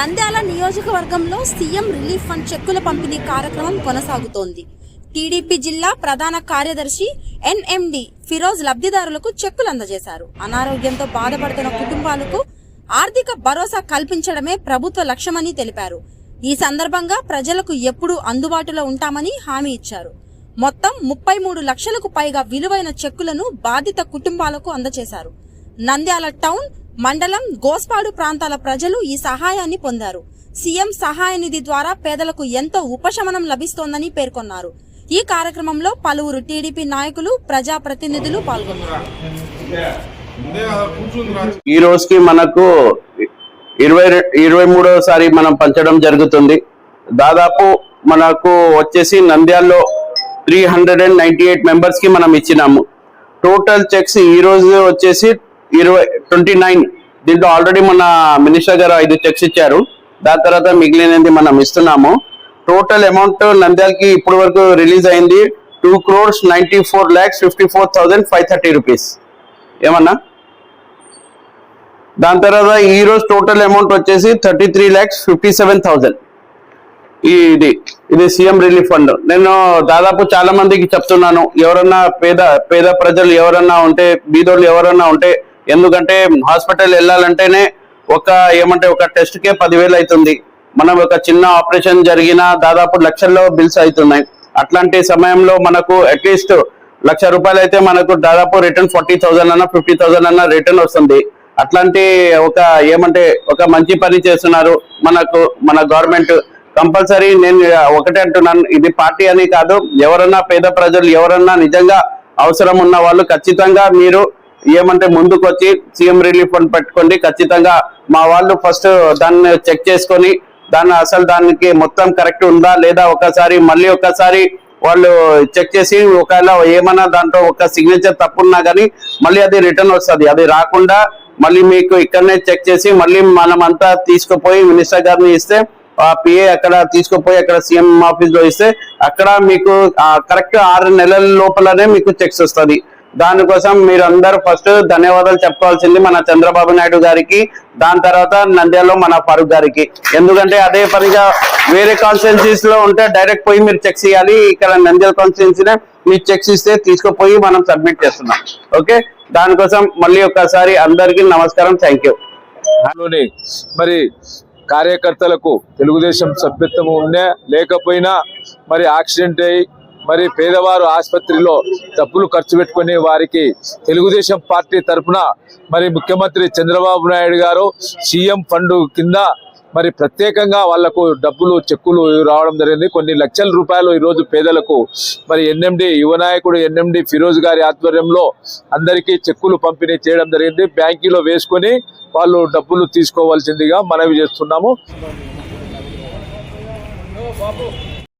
నంద్యాల నియోజకవర్గంలో CM relief fund చెక్కుల పంపిణీ కార్యక్రమం కొనసాగుతోంది. టీడీపీ జిల్లా ప్రధాన కార్యదర్శి ఎన్ఎండి ఫిరోజ్ లబ్ధిదారులకు చెక్కులు అందజేశారు. అనారోగ్యంతో బాధపడుతున్న కుటుంబాలకు ఆర్థిక భరోసా కల్పించడమే ప్రభుత్వ లక్ష్యమని తెలిపారు. ఈ సందర్భంగా ప్రజలకు ఎప్పుడూ అందుబాటులో ఉంటామని హామీ ఇచ్చారు. మొత్తం 33 లక్షలకు పైగా విలువైన చెక్కులను బాధిత కుటుంబాలకు అందజేశారు. నంద్యాల టౌన్, మండలం, గోస్పాడు ప్రాంతాల ప్రజలు ఈ సహాయాన్ని పొందారు. సీఎం సహాయ నిధి ద్వారా పేదలకు ఎంతో ఉపశమనం లభిస్తోందని పేర్కొన్నారు. ఈ కార్యక్రమంలో పలువురు టీడీపీ నాయకులు, ప్రజాప్రతినిధులు పాల్గొన్నారు. ఈ రోజుకి మనకు 23సారి మనం పంచడం జరుగుతుంది. దాదాపు మనకు వచ్చేసి నంద్యాలలో 398 మెంబర్స్ కి మనం ఇచ్చినాము. టోటల్ చెక్స్ ఈ రోజు వచ్చేసి 29. దీంట్లో ఆల్రెడీ మన మినిస్టర్ గారు 5 చెక్స్ ఇచ్చారు. దాని తర్వాత మిగిలినది మనం ఇస్తున్నాము. టోటల్ అమౌంట్ నంద్యాలకి ఇప్పటి వరకు రిలీజ్ అయింది 2,94,54,530 రూపీస్. ఏమన్నా దాని తర్వాత ఈ రోజు టోటల్ అమౌంట్ వచ్చేసి 33,57,000. ఇది సీఎం రిలీఫ్ ఫండ్. నేను దాదాపు చాలా మందికి చెప్తున్నాను, ఎవరన్నా పేద ప్రజలు ఎవరన్నా ఉంటే, బీదోళ్ళు ఎవరన్నా ఉంటే, ఎందుకంటే హాస్పిటల్ వెళ్ళాలంటేనే ఒక టెస్ట్ కే 10,000 అవుతుంది. మనం ఒక చిన్న ఆపరేషన్ జరిగినా దాదాపు లక్షల్లో బిల్స్ అవుతున్నాయి. అట్లాంటి సమయంలో మనకు అట్లీస్ట్ ₹1,00,000 అయితే మనకు దాదాపు రిటర్న్ 40,000 అన్న 50,000 అన్న రిటర్న్ వస్తుంది. అట్లాంటి ఒక మంచి పని చేస్తున్నారు మన గవర్నమెంట్. కంపల్సరీ నేను ఒకటే అంటున్నాను, ఇది పార్టీ అని కాదు, ఎవరన్నా పేద ప్రజలు ఎవరన్నా నిజంగా అవసరం ఉన్న వాళ్ళు ఖచ్చితంగా మీరు ముందుకు వచ్చి సీఎం రిలీఫ్ ఫండ్ పెట్టుకోండి. ఖచ్చితంగా మా వాళ్ళు ఫస్ట్ దాన్ని చెక్ చేసుకొని దానికి మొత్తం కరెక్ట్ ఉందా లేదా మళ్ళీ ఒకసారి వాళ్ళు చెక్ చేసి ఒకవేళ ఏమన్నా దాంట్లో ఒక సిగ్నేచర్ తప్పున్నా కానీ మళ్ళీ అది రిటర్న్ వస్తుంది. అది రాకుండా మళ్ళీ మీకు ఇక్కడనే చెక్ చేసి మళ్ళీ మనం అంతా తీసుకుపోయి మినిస్టర్ గారిని ఇస్తే ఆ పిఏ అక్కడ తీసుకుపోయి అక్కడ సీఎం ఆఫీస్ లో ఇస్తే అక్కడ మీకు కరెక్ట్ 6 నెలల లోపలనే మీకు చెక్స్ వస్తుంది. దానికోసం మీరు అందరూ ఫస్ట్ ధన్యవాదాలు చెప్పుకోవాల్సింది మన చంద్రబాబు నాయుడు గారికి, దాని తర్వాత నంద్యాలలో మన ఫరూక్ గారికి. ఎందుకంటే అదే పనిగా వేరే కాన్స్టిట్యున్సీస్ లో ఉంటే డైరెక్ట్ పోయి మీరు చెక్స్ ఇవ్వాలి. ఇక్కడ నంద్యాల కాన్స్టిట్యున్సీనే మీరు చెక్స్ ఇస్తే తీసుకుపోయి మనం సబ్మిట్ చేస్తున్నాం. ఓకే, దానికోసం మళ్ళీ ఒకసారి అందరికీ నమస్కారం, థ్యాంక్ యూ. మరి కార్యకర్తలకు తెలుగుదేశం సభ్యత్వం ఉన్నా లేకపోయినా మరి యాక్సిడెంట్ అయ్యి మరి పేదవారు ఆసుపత్రిలో డబ్బులు ఖర్చు పెట్టుకునే వారికి తెలుగుదేశం పార్టీ తరఫున మరి ముఖ్యమంత్రి చంద్రబాబు నాయుడు గారు సీఎం ఫండ్ కింద మరి ప్రత్యేకంగా వాళ్లకు చెక్కులు రావడం జరిగింది. కొన్ని లక్షల రూపాయలు ఈరోజు పేదలకు మరి యువ నాయకుడు ఎన్ఎండి ఫిరోజ్ గారి ఆధ్వర్యంలో అందరికీ చెక్కులు పంపిణీ చేయడం జరిగింది. బ్యాంకులో వేసుకొని వాళ్ళు డబ్బులు తీసుకోవాల్సిందిగా మనవి చేస్తున్నాము.